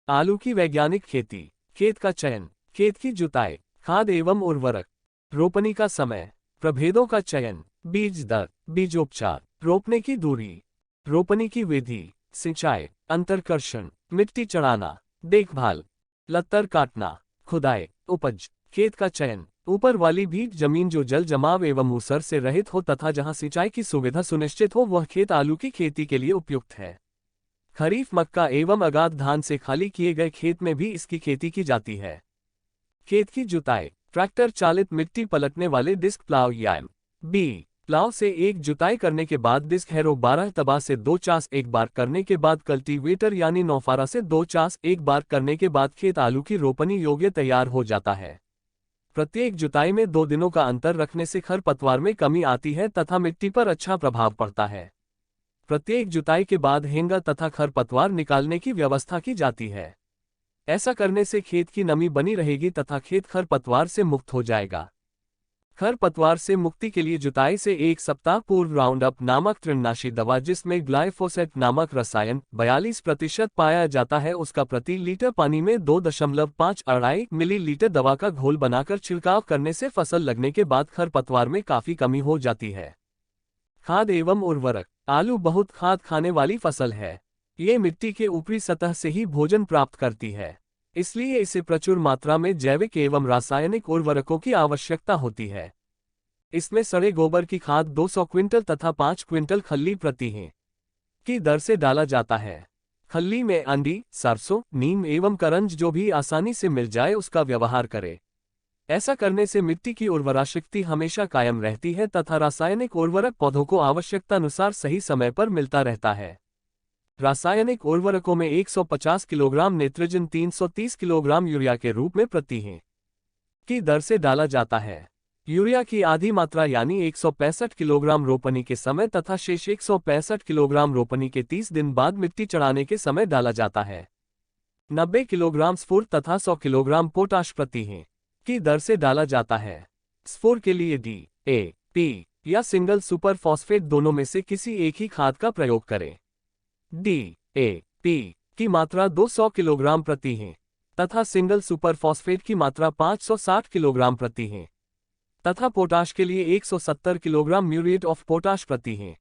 आलू की वैज्ञानिक खेती, खेत का चयन, खेत की जुताई, खाद एवं उर्वरक, रोपनी का समय, प्रभेदों का चयन, बीज दर, बीजोपचार, रोपने की दूरी, रोपनी की विधि, सिंचाई, अंतरकर्षण, मिट्टी चढ़ाना, देखभाल, लतर काटना, खुदाई, उपज, खेत का चयन, ऊपर वाली भीग जमीन जो जल जमाव एवं मूसर से रहित हो तथा जहां सिंचाई की सुविधा सुनिश्चित हो वह खेत आलू की खेती के लिए उपयुक्त है। खरीफ मक्का एवं अगाध धान से खाली किए गए खेत में भी इसकी खेती की जाती है। खेत की जुताई, ट्रैक्टर चालित मिट्टी पलटने वाले डिस्क प्लाव या बी प्लाव से एक जुताई करने के बाद डिस्क हैरो 12 तबा से 2 चास एक बार करने के बाद कल्टीवेटर यानी नौफारा से 2 चास एक बार करने के बाद खेत आलू की रोपनी योग्य तैयार हो जाता है। प्रत्येक जुताई में 2 दिनों का अंतर रखने से खरपतवार में कमी आती है तथा मिट्टी पर अच्छा प्रभाव पड़ता है। प्रत्येक जुताई के बाद हेंगा तथा खरपतवार निकालने की व्यवस्था की जाती है। ऐसा करने से खेत की नमी बनी रहेगी तथा खेत खरपतवार से मुक्त हो जाएगा। खरपतवार से मुक्ति के लिए जुताई से 1 सप्ताह पूर्व राउंडअप नामक तृणनाशी दवा जिसमें ग्लाइफोसेट नामक रसायन 42% पाया जाता है उसका प्रति लीटर पानी में 2.5 मिलीलीटर दवा का घोल बनाकर छिड़काव करने से फसल लगने के बाद खरपतवार में काफी कमी हो जाती है। खाद एवं उर्वरक, आलू बहुत खाद खाने वाली फसल है। ये मिट्टी के ऊपरी सतह से ही भोजन प्राप्त करती है, इसलिए इसे प्रचुर मात्रा में जैविक एवं रासायनिक उर्वरकों की आवश्यकता होती है। इसमें सड़े गोबर की खाद 200 क्विंटल तथा 5 क्विंटल खल्ली प्रति हैं की दर से डाला जाता है। खल्ली में अंडी, सरसों, नीम एवं करंज जो भी आसानी से मिल जाए उसका व्यवहार करें। ऐसा करने से मिट्टी की उर्वरा शक्ति हमेशा कायम रहती है तथा रासायनिक उर्वरक पौधों को आवश्यकतानुसार सही समय पर मिलता रहता है। रासायनिक उर्वरकों में 150 किलोग्राम नाइट्रोजन 330 किलोग्राम यूरिया के रूप में प्रति हैं की दर से डाला जाता है। यूरिया की आधी मात्रा यानी 165 किलोग्राम रोपनी के समय तथा शेष 165 किलोग्राम रोपनी के 30 दिन बाद मिट्टी चढ़ाने के समय डाला जाता है। 90 किलोग्राम स्फूर तथा 100 किलोग्राम पोटाश प्रति हैं की दर से डाला जाता है। स्फूर के लिए DAP या सिंगल सुपर फॉस्फेट दोनों में से किसी एक ही खाद का प्रयोग करें। DAP की मात्रा 200 किलोग्राम प्रति है तथा सिंगल सुपर फॉस्फेट की मात्रा 560 किलोग्राम प्रति है तथा पोटाश के लिए 170 किलोग्राम म्यूरेट ऑफ पोटाश प्रति है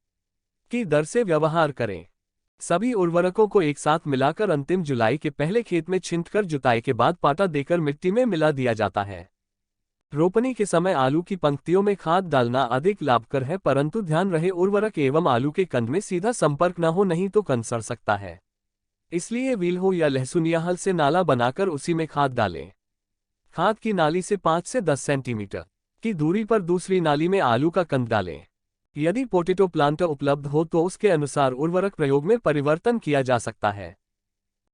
की दर से व्यवहार करें। सभी उर्वरकों को एक साथ मिलाकर अंतिम जुलाई के पहले खेत में छींटकर जुताई के बाद पाटा देकर मिट्टी में मिला दिया जाता है। रोपनी के समय आलू की पंक्तियों में खाद डालना अधिक लाभकर है, परंतु ध्यान रहे उर्वरक एवं आलू के कंद में सीधा संपर्क न हो, नहीं तो कंद सड़ सकता है। इसलिए व्हील हो या लहसुन या हल से नाला बनाकर उसी में खाद डालें। खाद की नाली से 5 से 10 सेंटीमीटर की दूरी पर दूसरी नाली में आलू का कंद डालें। यदि पोटैटो प्लांटर उपलब्ध हो तो उसके अनुसार उर्वरक प्रयोग में परिवर्तन किया जा सकता है।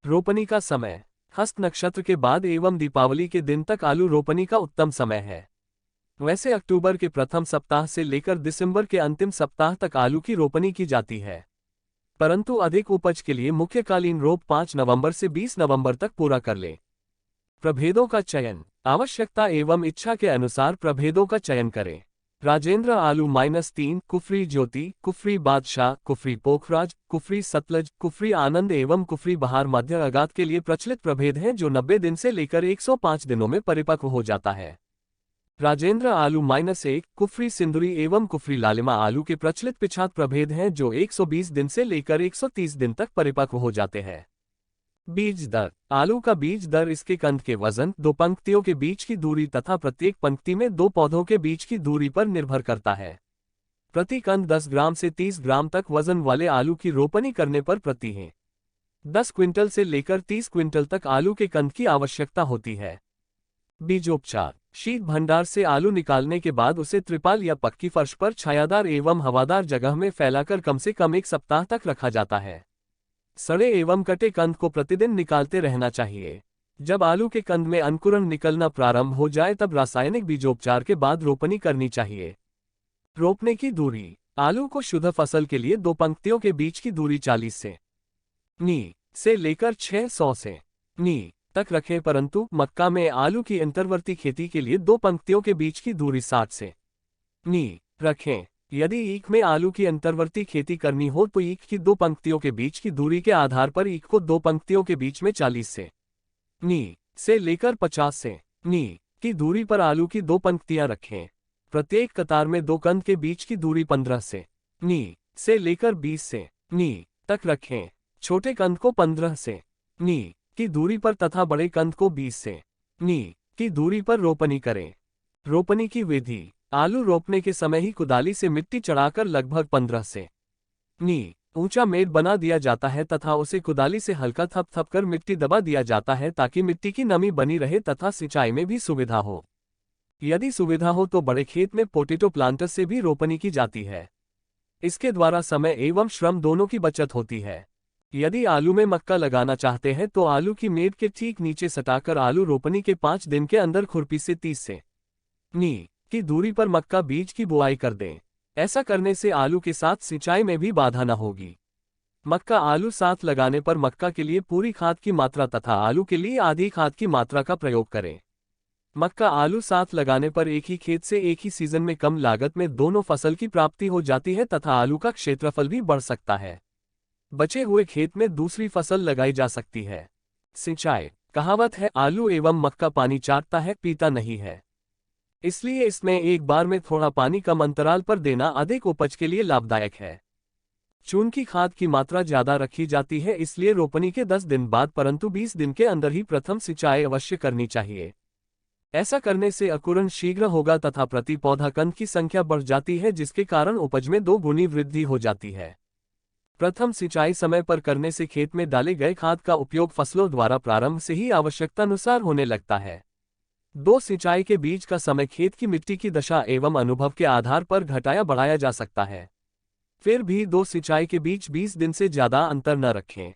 रोपनी का समय हस्त नक्षत्र के बाद एवं दीपावली के दिन तक आलू रोपनी का उत्तम समय है। वैसे अक्टूबर के प्रथम सप्ताह से लेकर दिसंबर के अंतिम सप्ताह तक आलू की रोपनी की जाती है, परंतु अधिक उपज के लिए मुख्यकालीन रोप 5 नवंबर से 20 नवंबर तक पूरा कर ले। प्रभेदों का चयन, आवश्यकता एवं इच्छा के अनुसार प्रभेदों का चयन करें। राजेंद्र आलू -3, कुफरी ज्योति, कुफरी बादशाह, कुफरी पोखराज, कुफरी सतलज, कुफरी आनंद एवं कुफरी बहार मध्य अगात के लिए प्रचलित प्रभेद हैं जो 90 दिन से लेकर 105 दिनों में परिपक्व हो जाता है। राजेंद्र आलू -1, कुफरी सिंदूरी एवं कुफरी लालिमा आलू के प्रचलित पिछात प्रभेद हैं जो 120 दिन से लेकर 130 दिन तक परिपक्व हो जाते हैं। बीज दर, आलू का बीज दर इसके कंद के वजन, 2 पंक्तियों के बीच की दूरी तथा प्रत्येक पंक्ति में 2 पौधों के बीच की दूरी पर निर्भर करता है। प्रति कंद 10 ग्राम से 30 ग्राम तक वजन वाले आलू की रोपनी करने पर प्रति है 10 क्विंटल से लेकर 30 क्विंटल तक आलू के कंद की आवश्यकता होती है। बीजोपचार, शीत भंडार से आलू निकालने के बाद उसे त्रिपाल या पक्की फर्श पर छायादार एवं हवादार जगह में फैलाकर कम से कम 1 सप्ताह तक रखा जाता है। सड़े एवं कटे कंद को प्रतिदिन निकालते रहना चाहिए। जब आलू के कंद में अंकुरण निकलना प्रारंभ हो जाए तब रासायनिक बीजोपचार के बाद रोपनी करनी चाहिए। रोपने की दूरी, आलू को शुद्ध फसल के लिए 2 पंक्तियों के बीच की दूरी 40 से लेकर 600 से तक रखें, परंतु मक्का में आलू की अंतर्वर्ती खेती के लिए 2 पंक्तियों के बीच की दूरी 60 से रखें। यदि ईख में आलू की अंतर्वर्ती खेती करनी हो तो ईख की 2 पंक्तियों के बीच की दूरी के आधार पर ईख को 2 पंक्तियों के बीच में 40 से नी से लेकर 50 से नी की दूरी पर आलू की 2 पंक्तियां रखें। प्रत्येक कतार में 2 कंद के बीच की दूरी 15 से नी से लेकर 20 से नी तक रखें। छोटे कंद को 15 से नी की दूरी पर तथा बड़े कंद को 20 से नी की दूरी पर रोपनी करें। रोपनी की विधि। आलू रोपने के समय ही कुदाली से मिट्टी चढ़ाकर लगभग 15 से नी ऊंचा मेड़ बना दिया जाता है तथा उसे कुदाली से हल्का थप थप कर मिट्टी दबा दिया जाता है ताकि मिट्टी की नमी बनी रहे तथा सिंचाई में भी सुविधा हो। यदि सुविधा हो तो बड़े खेत में पोटैटो प्लांटर से भी रोपनी की जाती है। इसके द्वारा समय एवं श्रम दोनों की बचत होती है। यदि आलू में मक्का लगाना चाहते हैं तो आलू की मेड़ के ठीक नीचे सटाकर आलू रोपनी के 5 दिन के अंदर खुरपी से 30 से नी की दूरी पर मक्का बीज की बुआई कर दें। ऐसा करने से आलू के साथ सिंचाई में भी बाधा न होगी। मक्का आलू साथ लगाने पर मक्का के लिए पूरी खाद की मात्रा तथा आलू के लिए आधी खाद की मात्रा का प्रयोग करें। मक्का आलू साथ लगाने पर एक ही खेत से एक ही सीजन में कम लागत में दोनों फसल की प्राप्ति हो जाती है तथा आलू का क्षेत्रफल भी बढ़ सकता है। बचे हुए खेत में दूसरी फसल लगाई जा सकती है। सिंचाई। कहावत है, आलू एवं मक्का पानी चाटता है पीता नहीं है। इसलिए इसमें एक बार में थोड़ा पानी कम अंतराल पर देना अधिक उपज के लिए लाभदायक है। चून की खाद की मात्रा ज्यादा रखी जाती है, इसलिए रोपनी के 10 दिन बाद परंतु 20 दिन के अंदर ही प्रथम सिंचाई अवश्य करनी चाहिए। ऐसा करने से अंकुरण शीघ्र होगा तथा प्रति पौधा कंद की संख्या बढ़ जाती है, जिसके कारण उपज में 2 गुनी वृद्धि हो जाती है। प्रथम सिंचाई समय पर करने से खेत में डाले गए खाद का उपयोग फसलों द्वारा प्रारंभ से ही आवश्यकतानुसार होने लगता है। 2 सिंचाई के बीच का समय खेत की मिट्टी की दशा एवं अनुभव के आधार पर घटाया बढ़ाया जा सकता है। फिर भी 2 सिंचाई के बीच 20 दिन से ज्यादा अंतर न रखें।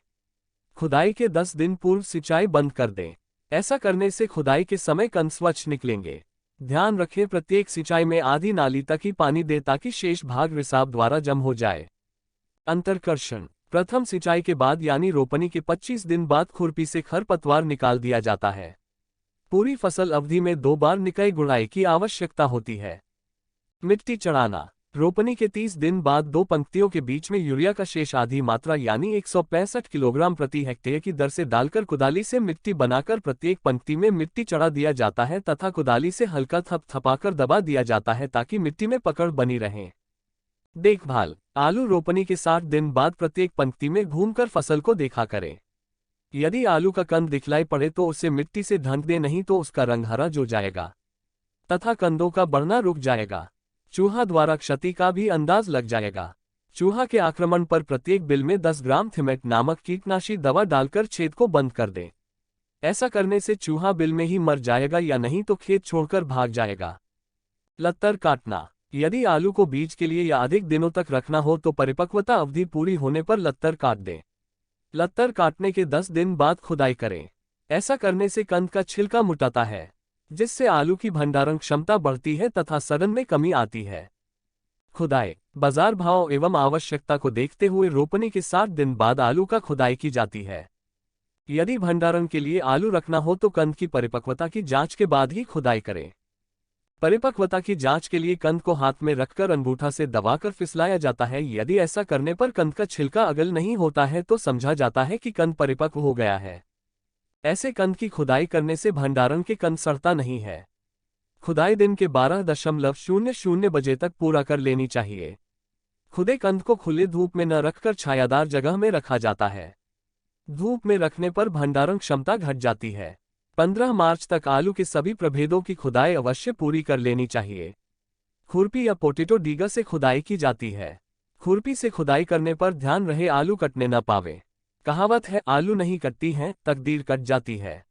खुदाई के 10 दिन पूर्व सिंचाई बंद कर दें। ऐसा करने से खुदाई के समय कंद स्वच्छ निकलेंगे। ध्यान रखें, प्रत्येक सिंचाई में आधी नाली तक ही पानी दे ताकि शेष भाग रिसाव द्वारा जम हो जाए। अंतरकर्षण। प्रथम सिंचाई के बाद यानी रोपनी के 25 दिन बाद खुरपी से खरपतवार निकाल दिया जाता है। पूरी फसल अवधि में 2 बार निकाई गुड़ाई की आवश्यकता होती है। मिट्टी चढ़ाना। रोपनी के 30 दिन बाद 2 पंक्तियों के बीच में यूरिया का शेष आधी मात्रा यानी 165 किलोग्राम प्रति हेक्टेयर की दर से डालकर कुदाली से मिट्टी बनाकर प्रत्येक पंक्ति में मिट्टी चढ़ा दिया जाता है तथा कुदाली से हल्का थपथपाकर दबा दिया जाता है ताकि मिट्टी में पकड़ बनी रहे। देखभाल। आलू रोपनी के 60 दिन बाद प्रत्येक पंक्ति में घूमकर फसल को देखा करें। यदि आलू का कंद दिखलाई पड़े तो उसे मिट्टी से ढक दें, नहीं तो उसका रंग हरा हो जाएगा तथा कंदों का बढ़ना रुक जाएगा। चूहा द्वारा क्षति का भी अंदाज लग जाएगा। चूहा के आक्रमण पर प्रत्येक बिल में 10 ग्राम थिमेट नामक कीटनाशी दवा डालकर छेद को बंद कर दें। ऐसा करने से चूहा बिल में ही मर जाएगा या नहीं तो खेत छोड़कर भाग जाएगा। लत्तर काटना। यदि आलू को बीज के लिए या अधिक दिनों तक रखना हो तो परिपक्वता अवधि पूरी होने पर लत्तर काट दें। लत्तर काटने के 10 दिन बाद खुदाई करें। ऐसा करने से कंद का छिलका मुटाता है, जिससे आलू की भंडारण क्षमता बढ़ती है तथा सड़न में कमी आती है। खुदाई। बाजार भाव एवं आवश्यकता को देखते हुए रोपनी के 60 दिन बाद आलू का खुदाई की जाती है। यदि भंडारण के लिए आलू रखना हो तो कंद की परिपक्वता की जांच के बाद ही खुदाई करें। परिपक्वता की जांच के लिए कंद को हाथ में रखकर अंगूठा से दबाकर फिसलाया जाता है। यदि ऐसा करने पर कंद का छिलका अगल नहीं होता है तो समझा जाता है कि कंद परिपक्व हो गया है। ऐसे कंद की खुदाई करने से भंडारण के कंद सड़ता नहीं है। खुदाई दिन के 12:00 बजे तक पूरा कर लेनी चाहिए। खुदे कंद को खुले धूप में न रखकर छायादार जगह में रखा जाता है। धूप में रखने पर भंडारण क्षमता घट जाती है। 15 मार्च तक आलू के सभी प्रभेदों की खुदाई अवश्य पूरी कर लेनी चाहिए। खुरपी या पोटैटो डीगर से खुदाई की जाती है। खुरपी से खुदाई करने पर ध्यान रहे आलू कटने न पावे। कहावत है, आलू नहीं कटती हैं, तकदीर कट जाती है।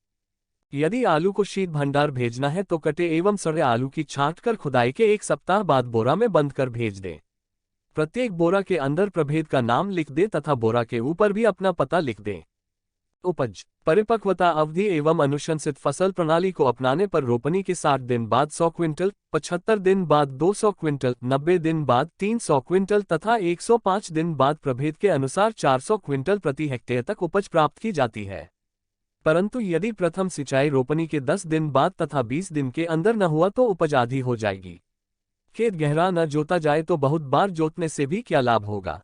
यदि आलू को शीत भंडार भेजना है तो कटे एवं सड़े आलू की छांट कर खुदाई के 1 सप्ताह बाद बोरा में बंद कर भेज दें। प्रत्येक बोरा के अंदर प्रभेद का नाम लिख दें तथा बोरा के ऊपर भी अपना पता लिख दें। उपज। परिपक्वता अवधि एवं अनुशंसित फसल प्रणाली को अपनाने पर रोपनी के 60 दिन बाद 100 क्विंटल, 75 दिन बाद 200 क्विंटल, 90 दिन बाद 300 क्विंटल तथा 105 दिन बाद प्रभेद के अनुसार 400 क्विंटल प्रति हेक्टेयर तक उपज प्राप्त की जाती है। परंतु यदि प्रथम सिंचाई रोपनी के 10 दिन बाद तथा 20 दिन के अंदर न हुआ तो उपज आधी हो जाएगी। खेत गहरा न जोता जाए तो बहुत बार जोतने से भी क्या लाभ होगा,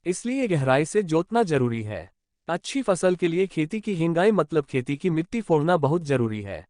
इसलिए गहराई से जोतना जरूरी है। अच्छी फसल के लिए खेती की हिंगाई मतलब खेती की मिट्टी फोड़ना बहुत जरूरी है।